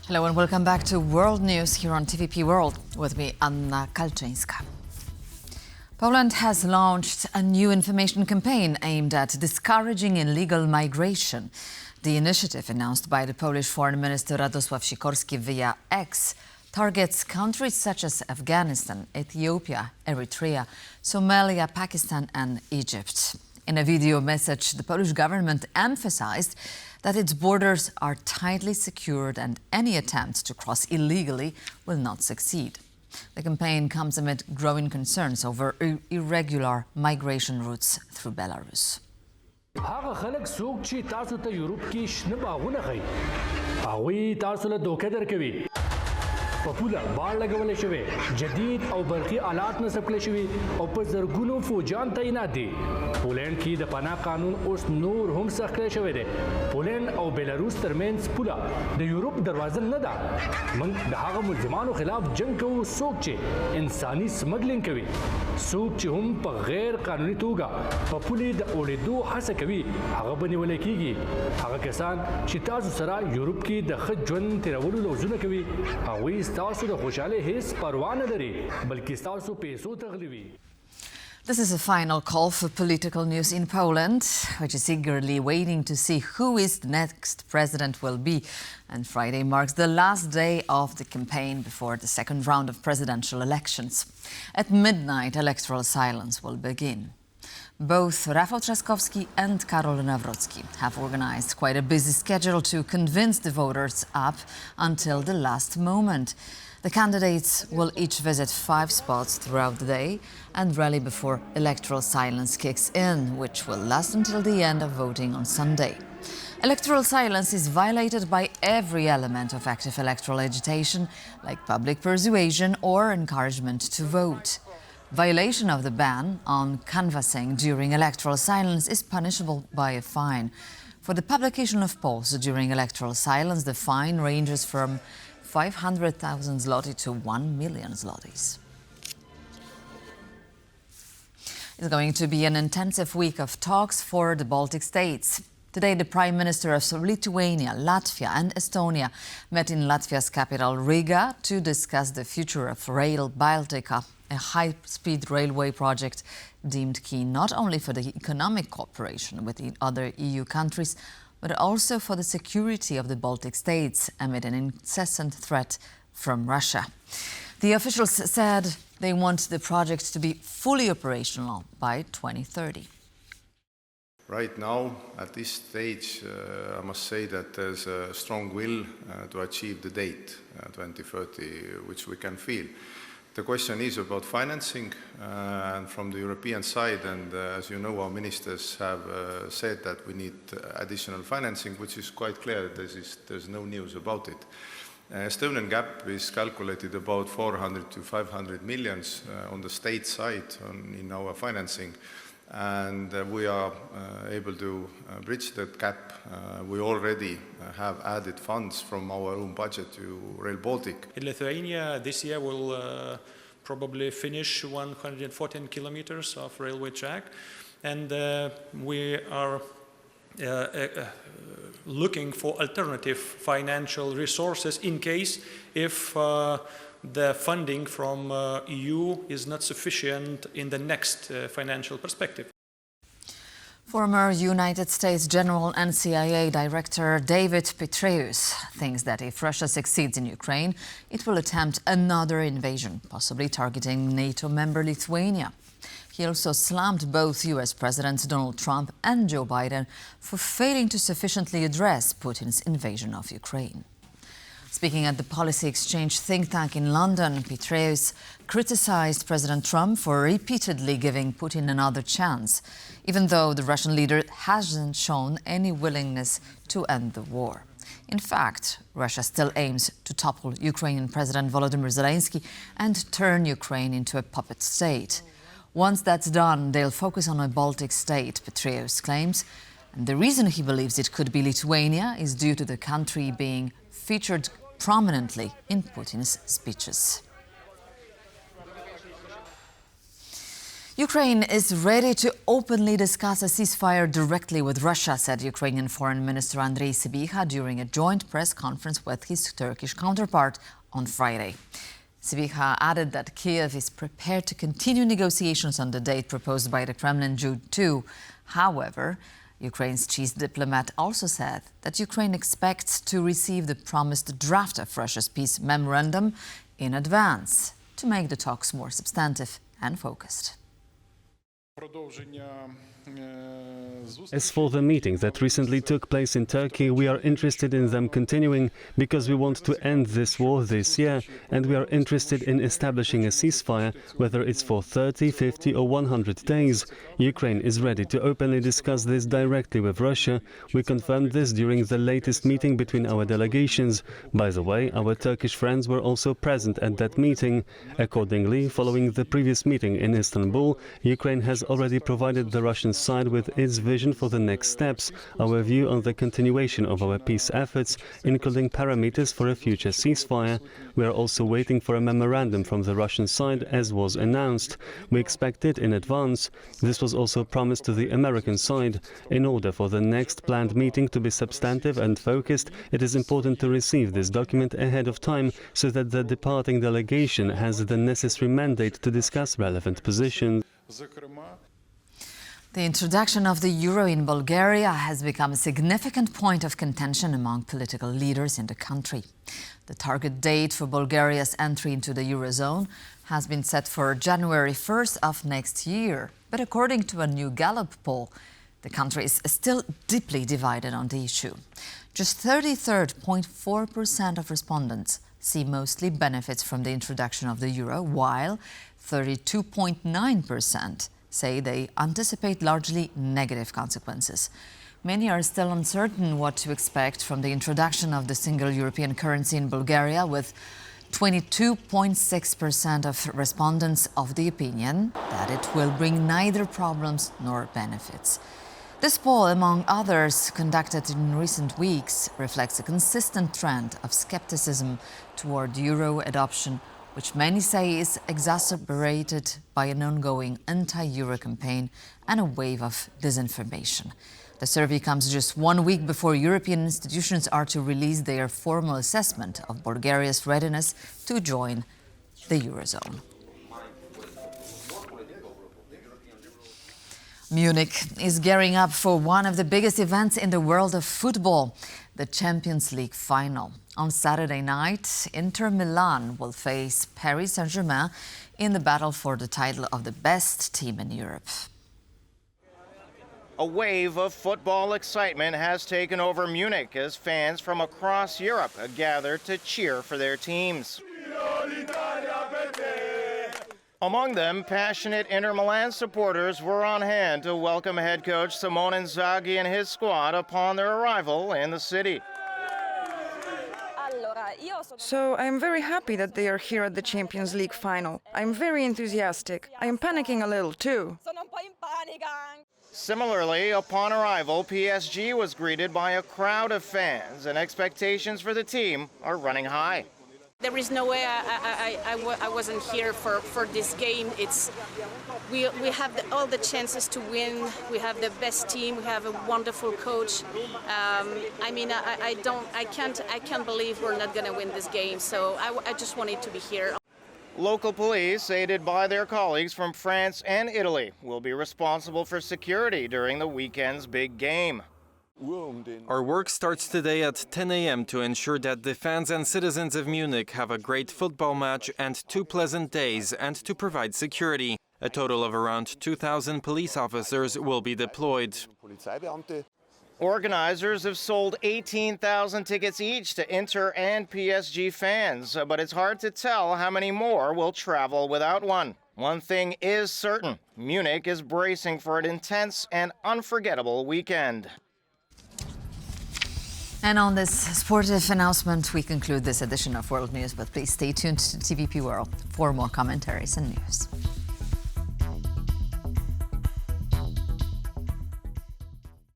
Hello and welcome back to World News here on TVP World with me, Anna Kalczyńska. Poland has launched a new information campaign aimed at discouraging illegal migration. The initiative, announced by the Polish Foreign Minister Radosław Sikorski via X, targets countries such as Afghanistan, Ethiopia, Eritrea, Somalia, Pakistan and Egypt. In a video message, the Polish government emphasized that its borders are tightly secured and any attempt to cross illegally will not succeed. The campaign comes amid growing concerns over irregular migration routes through Belarus. پپوله باړ لګولې شوی جدید او برقي آلات نصب کړل شوی او په زرګونو فوجان تعینات دي پولند کې د پناه قانون اوس نور هم سخت کړی شوی دی پولند او بیلاروس ترمنځ پوله د یورپ دروازه نه ده موږ د هغه ملزمانو خلاف جنگ کوو څوک چې انساني سمګلینګ کوي څوک چې هم په غیر قانوني توګه په پولې د اوړېدو هڅه کوي هغه به نیول کېږي هغه کسان چې تاسو سره یورپ کې د ښه ژوند تېرولو لوظونه کوي هغوی This is a final call for political news in Poland, which is eagerly waiting to see who is the next president will be. And Friday marks the last day of the campaign before the second round of presidential elections. At midnight, electoral silence will begin. Both Rafał Trzaskowski and Karol Nawrocki have organized quite a busy schedule to convince the voters up until the last moment. The candidates will each visit 5 spots throughout the day and rally before electoral silence kicks in, which will last until the end of voting on Sunday. Electoral silence is violated by every element of active electoral agitation, like public persuasion or encouragement to vote. Violation of the ban on canvassing during electoral silence is punishable by a fine. For the publication of polls during electoral silence, the fine ranges from 500,000 zloty to 1 million zlotys. It's going to be an intensive week of talks for the Baltic states. Today, the Prime Minister of Lithuania, Latvia and Estonia met in Latvia's capital Riga to discuss the future of Rail Baltica, a high-speed railway project deemed key not only for the economic cooperation with the other EU countries, but also for the security of the Baltic states amid an incessant threat from Russia. The officials said they want the project to be fully operational by 2030. Right now, at this stage, I must say that there's a strong will to achieve the date, 2030, which we can feel. The question is about financing, and from the European side, and as you know, our ministers have said that we need additional financing, which is quite clear. There's no news about it. Estonian gap is calculated about 400 to 500 millions on the state side in our financing, and we are able to bridge that gap. We already have added funds from our own budget to Rail Baltic. In Lithuania, this year we'll probably finish 114 kilometers of railway track, and we are looking for alternative financial resources in case if the funding from EU is not sufficient in the next financial perspective. Former United States General and CIA Director David Petraeus thinks that if Russia succeeds in Ukraine, it will attempt another invasion, possibly targeting NATO member Lithuania. He also slammed both US Presidents Donald Trump and Joe Biden for failing to sufficiently address Putin's invasion of Ukraine. Speaking at the Policy Exchange think tank in London, Petraeus criticized President Trump for repeatedly giving Putin another chance, even though the Russian leader hasn't shown any willingness to end the war. In fact, Russia still aims to topple Ukrainian President Volodymyr Zelensky and turn Ukraine into a puppet state. Once that's done, they'll focus on a Baltic state, Petraeus claims. And the reason he believes it could be Lithuania is due to the country being featured prominently in Putin's speeches. Ukraine is ready to openly discuss a ceasefire directly with Russia, said Ukrainian Foreign Minister Andrei Sybiha during a joint press conference with his Turkish counterpart on Friday. Sybiha added that Kiev is prepared to continue negotiations on the date proposed by the Kremlin, June 2. However, Ukraine's chief diplomat also said that Ukraine expects to receive the promised draft of Russia's peace memorandum in advance to make the talks more substantive and focused. As for the meetings that recently took place in Turkey, we are interested in them continuing because we want to end this war this year, and we are interested in establishing a ceasefire, whether it's for 30, 50 or 100 days. Ukraine is ready to openly discuss this directly with Russia. We confirmed this during the latest meeting between our delegations. By the way, our Turkish friends were also present at that meeting. Accordingly, following the previous meeting in Istanbul, Ukraine has already provided the Russian side with its vision for the next steps, our view on the continuation of our peace efforts, including parameters for a future ceasefire. We are also waiting for a memorandum from the Russian side, as was announced. We expect it in advance. This was also promised to the American side. In order for the next planned meeting to be substantive and focused, it is important to receive this document ahead of time so that the departing delegation has the necessary mandate to discuss relevant positions. The introduction of the euro in Bulgaria has become a significant point of contention among political leaders in the country. The target date for Bulgaria's entry into the eurozone has been set for January 1st of next year. But according to a new Gallup poll, the country is still deeply divided on the issue. Just 33.4% of respondents see mostly benefits from the introduction of the euro, while 32.9% say they anticipate largely negative consequences. Many are still uncertain what to expect from the introduction of the single European currency in Bulgaria, with 22.6% of respondents of the opinion that it will bring neither problems nor benefits. This poll, among others conducted in recent weeks, reflects a consistent trend of skepticism toward euro adoption, which many say is exacerbated by an ongoing anti-euro campaign and a wave of disinformation. The survey comes just 1 week before European institutions are to release their formal assessment of Bulgaria's readiness to join the eurozone. Munich is gearing up for one of the biggest events in the world of football, the Champions League final. On Saturday night, Inter Milan will face Paris Saint-Germain in the battle for the title of the best team in Europe. A wave of football excitement has taken over Munich as fans from across Europe gather to cheer for their teams. Among them, passionate Inter Milan supporters were on hand to welcome head coach Simone Inzaghi and his squad upon their arrival in the city. So I'm very happy that they are here at the Champions League final. I'm very enthusiastic. I am panicking a little too. Similarly, upon arrival, PSG was greeted by a crowd of fans, and expectations for the team are running high. There is no way I wasn't here for this game. We have all the chances to win. We have the best team. We have a wonderful coach. I can't believe we're not going to win this game. So I just wanted to be here. Local police, aided by their colleagues from France and Italy, will be responsible for security during the weekend's big game. Our work starts today at 10 a.m. to ensure that the fans and citizens of Munich have a great football match and 2 pleasant days, and to provide security. A total of around 2,000 police officers will be deployed. Organizers have sold 18,000 tickets each to Inter and PSG fans, but it's hard to tell how many more will travel without one. One thing is certain: Munich is bracing for an intense and unforgettable weekend. And on this sportive announcement, we conclude this edition of World News, but please stay tuned to TVP World for more commentaries and news.